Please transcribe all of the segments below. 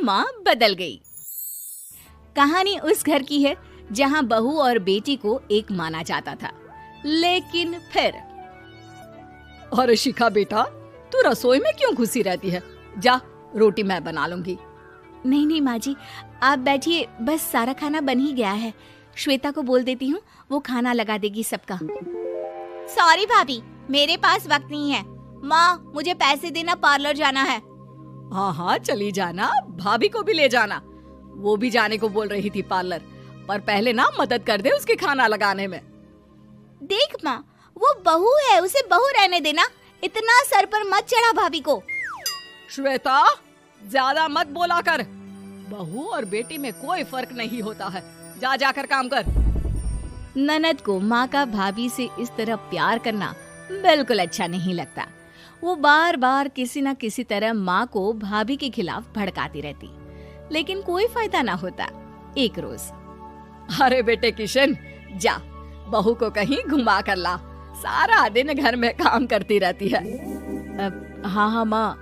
माँ बदल गई। कहानी उस घर की है जहाँ बहू और बेटी को एक माना जाता था, लेकिन फिर अरे शिखा बेटा, तू रसोई में क्यों घुसी रहती है? जा, रोटी मैं बना लूंगी। नहीं नहीं माँ जी, आप बैठिए, बस सारा खाना बन ही गया है। श्वेता को बोल देती हूँ, वो खाना लगा देगी सबका। सॉरी भाभी, मेरे पास वक्त नहीं है। माँ, मुझे पैसे देना, पार्लर जाना है। हाँ हाँ चली जाना, भाभी को भी ले जाना। वो भी जाने को बोल रही थी पार्लर, पर पहले ना मदद कर दे उसके खाना लगाने में। देख माँ, वो बहू है, उसे बहू रहने देना, इतना सर पर मत चढ़ा भाभी को। श्वेता, ज्यादा मत बोला कर। बहू और बेटी में कोई फर्क नहीं होता है। जा जाकर काम कर। ननद को माँ का भाभी से इस तरह प्यार करना बिल्कुल अच्छा नहीं लगता। वो बार बार किसी न किसी तरह माँ को भाभी के खिलाफ भड़काती रहती, लेकिन कोई फायदा ना होता। एक रोज, अरे बेटे किशन, जा बहू को कहीं घुमा कर ला, सारा दिन घर में काम करती रहती है। हाँ हाँ माँ,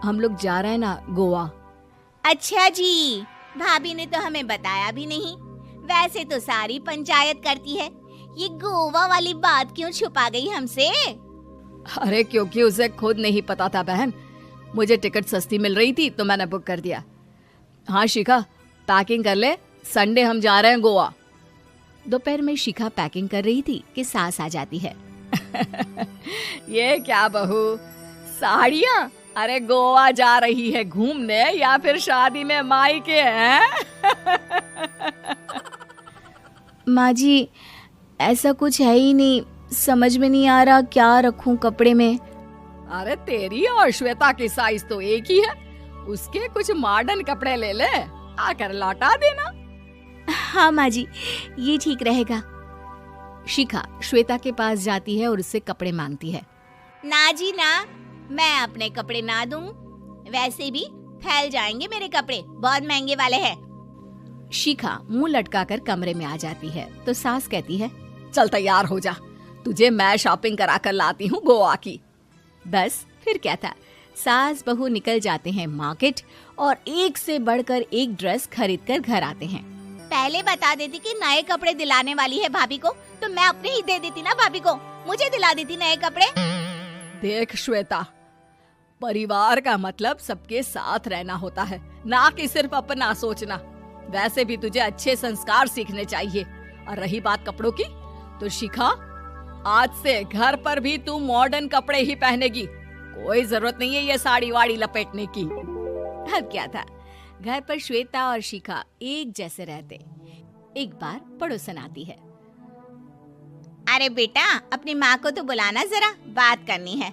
हम लोग जा रहे हैं ना गोवा। अच्छा जी, भाभी ने तो हमें बताया भी नहीं। वैसे तो सारी पंचायत करती है, ये गोवा वाली बात क्यों छुपा गई हमसे? अरे क्योंकि उसे खुद नहीं पता था बहन। मुझे टिकट सस्ती मिल रही थी तो मैंने बुक कर दिया। हाँ शिखा, पैकिंग कर ले, संडे हम जा रहे हैं गोवा। दोपहर में शिखा पैकिंग कर रही थी कि सास आ जाती है। ये क्या बहू, साड़ियाँ? अरे गोवा जा रही है घूमने या फिर शादी में मायके हैं? माँ जी, ऐसा कुछ है ही नहीं, समझ में नहीं आ रहा क्या रखूं कपड़े में। अरे तेरी और श्वेता की साइज तो एक ही है, उसके कुछ मॉडर्न कपड़े ले ले, आकर लौटा देना। हाँ माँ जी, ये ठीक रहेगा। शिखा श्वेता के पास जाती है और उससे कपड़े मांगती है। ना जी ना, मैं अपने कपड़े ना दूं, वैसे भी फैल जाएंगे मेरे कपड़े, बहुत महंगे वाले हैं। शिखा मुंह लटकाकर कमरे में आ जाती है तो सास कहती है, चल तैयार हो जा, तुझे मैं शॉपिंग करा कर लाती हूँ गोवा की। बस फिर क्या था, सास बहू निकल जाते हैं मार्केट और एक से बढ़कर एक ड्रेस खरीद कर घर आते हैं। पहले बता देती कि नए कपड़े दिलाने वाली है भाभी को, तो मैं अपने ही दे देती ना भाभी को, मुझे दिला देती नए कपड़े। देख श्वेता, परिवार का मतलब सबके साथ रहना होता है, ना कि सिर्फ अपना सोचना। वैसे भी तुझे अच्छे संस्कार सीखने चाहिए। और रही बात कपड़ों की, तो शिखा, आज से घर पर भी तू मॉडर्न कपड़े ही पहनेगी। कोई जरूरत नहीं है ये साड़ी वाड़ी लपेटने की। अब क्या था, घर पर श्वेता और शिखा एक जैसे रहते। एक बार पड़ोसन आती है। अरे बेटा, अपनी माँ को तो बुलाना, जरा बात करनी है।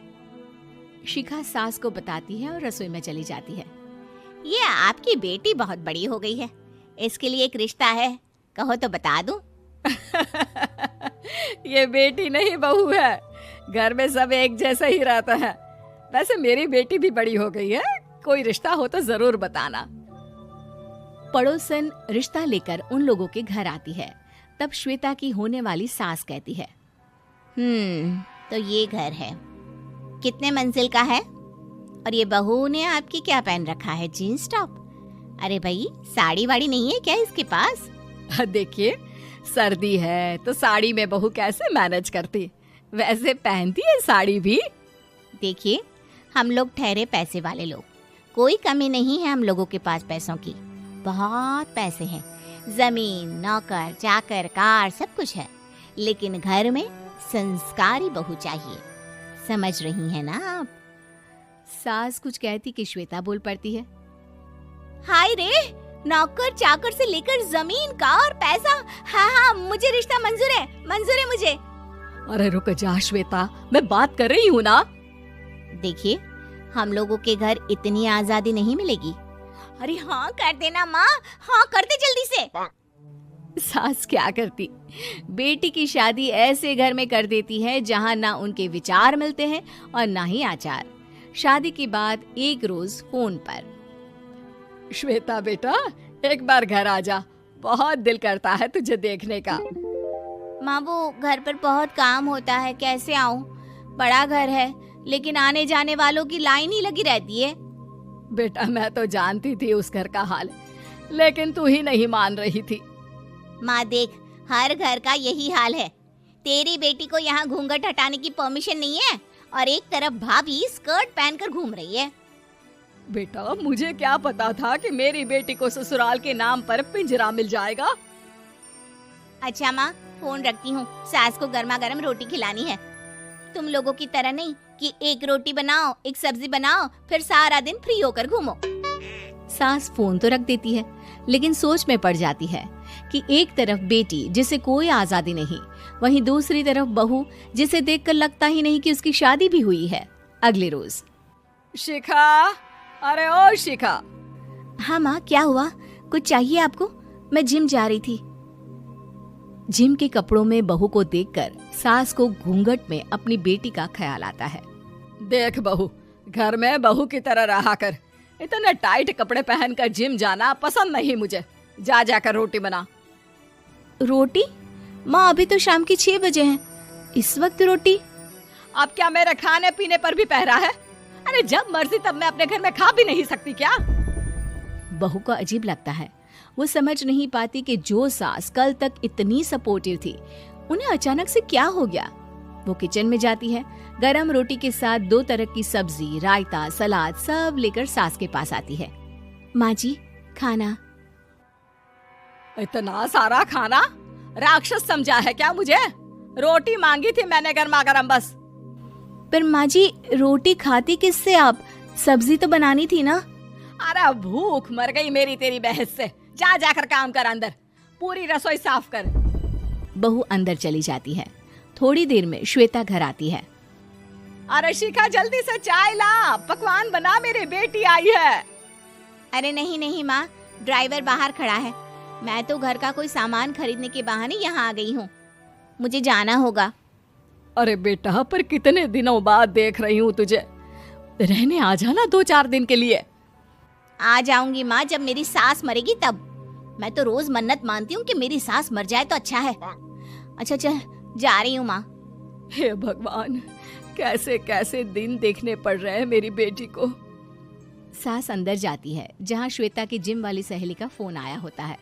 शिखा सास को बताती है और रसोई में चली जाती है। ये आपकी बेटी बहुत बड़ी हो गई है, इसके लिए एक रिश्ता है, कहो तो बता दूं। ये बेटी नहीं बहू है, घर में सब एक जैसा ही रहता है। वैसे मेरी बेटी भी बड़ी हो गई है, कोई रिश्ता हो तो जरूर बताना। पड़ोसन रिश्ता लेकर उन लोगों के घर आती है। तब श्वेता की होने वाली सास कहती है, तो ये घर है, कितने मंजिल का है? और ये बहू ने आपकी क्या पहन रखा है, जीन्स टॉप? अरे भाई, साड़ी वाड़ी नहीं है क्या इसके पास? देखिए, सर्दी है तो साड़ी में बहू कैसे मैनेज करती, वैसे पहनती है साड़ी भी। देखिए, हम लोग ठहरे पैसे वाले लोग, कोई कमी नहीं है हम लोगों के पास पैसों की, बहुत पैसे हैं, जमीन, नौकर चाकर, कार, सब कुछ है, लेकिन घर में संस्कारी बहू चाहिए, समझ रही हैं ना आप? सास कुछ कहती कि श्वेता बोल पड़ती है, हाय रे, नौकर चाकर से लेकर जमीन, कार, पैसा, हाँ, मुझे रिश्ता मंजूर है मुझे। अरे रुक जा श्वेता, मैं बात कर रही हूँ ना। देखिए, हम लोगों के घर इतनी आजादी नहीं मिलेगी। अरे हाँ कर देना माँ, हाँ कर दे जल्दी से। सास क्या करती, बेटी की शादी ऐसे घर में कर देती है जहाँ ना उनके विचार मिलते हैं और ना ही आचार। शादी के बाद एक रोज फोन पर, श्वेता बेटा, एक बार घर आ जा, बहुत दिल करता है तुझे देखने का। माँ, वो घर पर बहुत काम होता है, कैसे आऊँ? बड़ा घर है, लेकिन आने जाने वालों की लाइन ही लगी रहती है। बेटा मैं तो जानती थी उस घर का हाल, लेकिन तू ही नहीं मान रही थी। माँ देख, हर घर का यही हाल है। तेरी बेटी को यहाँ घूंघट हटाने की परमिशन नहीं है और एक तरफ भाभी स्कर्ट पहनकर घूम रही है। बेटा मुझे क्या पता था कि मेरी बेटी को ससुराल के नाम पर पिंजरा मिल जाएगा। अच्छा माँ, फोन रखती हूँ, सास को गर्मा गर्म रोटी खिलानी है। तुम लोगों की तरह नहीं कि एक रोटी बनाओ, एक सब्जी बनाओ, फिर सारा दिन फ्री होकर घूमो। सास फोन तो रख देती है, लेकिन सोच में पड़ जाती है कि एक तरफ बेटी जिसे कोई आजादी नहीं, वहीं दूसरी तरफ बहू जिसे देखकर लगता ही नहीं कि उसकी शादी भी हुई है। अगले रोज। शिखा, अरे ओ शिखा। हाँ माँ, क्या हुआ? कुछ चाहिए आपको? मैं जिम जा रही थी। जिम के कपड़ों में बहू को देखकर सास को घूंघट में अपनी बेटी का ख्याल आता है। देख बहू, घर में बहू की तरह रहा कर। इतने टाइट कपड़े पहनकर जिम जाना पसंद नहीं मुझे। जा जाकर रोटी बना। रोटी? माँ अभी तो शाम की 6 बजे हैं, इस वक्त रोटी? अब क्या मेरे खाने पीने पर भी पहरा है? अरे जब मर्जी तब मैं अपने घर में खा भी नहीं सकती क्या? बहू को अजीब लगता है। वो समझ नहीं पाती कि जो सास कल तक इतनी सपोर्टिव थी, उन्हें अचानक से क्या हो गया। वो किचन में जाती है, गरम रोटी के साथ 2 तरह की सब्जी, रायता, सलाद सब लेकर सास के पास आती है। माँ जी, खाना। इतना सारा खाना? राक्षस समझा है क्या मुझे? रोटी मांगी थी मैंने गर्मा गर्म बस। पर माँ जी, रोटी खाती किससे आप? सब्जी तो बनानी थी ना। अरे भूख मर गई मेरी तेरी बहस से। जा जाकर काम कर, अंदर पूरी रसोई साफ कर। बहू अंदर चली जाती है। थोड़ी देर में श्वेता घर आती है। अरे शिखा, जल्दी से चाय ला, पकवान बना, मेरी बेटी आई है। अरे नहीं नहीं माँ, ड्राइवर बाहर खड़ा है। मैं तो घर का कोई सामान खरीदने के बहाने यहाँ आ गई हूँ, मुझे जाना होगा। अरे बेटा, पर कितने दिनों बाद देख रही हूँ तुझे, रहने आ जाना 2-4 दिन के लिए। आ जाऊंगी माँ, जब मेरी सास मरेगी तब। मैं तो रोज मन्नत मानती हूँ कि मेरी सास मर जाए तो अच्छा है। अच्छा चल, जा रही हूँ माँ। हे भगवान, कैसे कैसे दिन देखने पड़ रहे हैं मेरी बेटी को। सास अंदर जाती है, जहाँ श्वेता की जिम वाली सहेली का फोन आया होता है।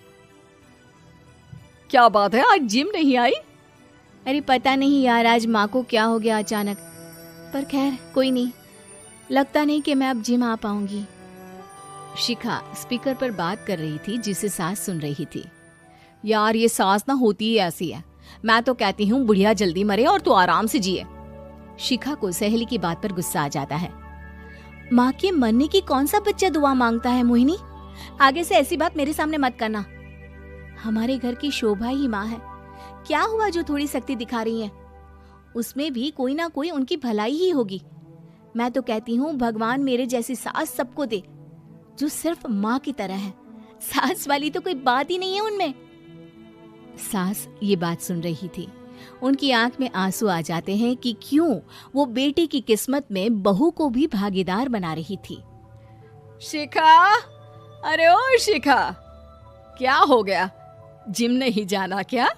क्या बात है, आज जिम नहीं आई? अरे पता नहीं यार, आज माँ को क्या हो गया अचानक। पर खैर कोई नहीं, लगता नहीं कि मैं अब जिम आ पाऊंगी। शिखा स्पीकर पर बात कर रही थी, जिसे सास सुन रही थी। यार ये सास ना होती ही ऐसी है। मैं तो कहती हूँ बुढ़िया जल्दी मरे और तू आराम से जिए। शिखा को सहेली की बात पर गुस्सा आ जाता है। माँ के मरने की कौन सा बच्चा दुआ मांगता है मोहिनी? आगे से ऐसी बात मेरे सामने मत करना। हमारे घर की शोभा ही माँ है। क्या हुआ जो थोड़ी सख्ती दिखा रही है? उसमें भी कोई ना कोई उनकी भलाई ही होगी। मैं तो कहती हूँ भगवान मेरे जैसी सास सबको दे, जो सिर्फ माँ की तरह है। सास वाली तो कोई बात ही नहीं है उनमें। सास ये बात सुन रही थी। उनकी आंख में आंसू आ जाते हैं कि क्यों वो बेटी की किस्मत में बहू को भी भागीदार बना रही थी। शिखा, अरे ओ शिखा, क्या हो गया? जिम नहीं जाना क्या?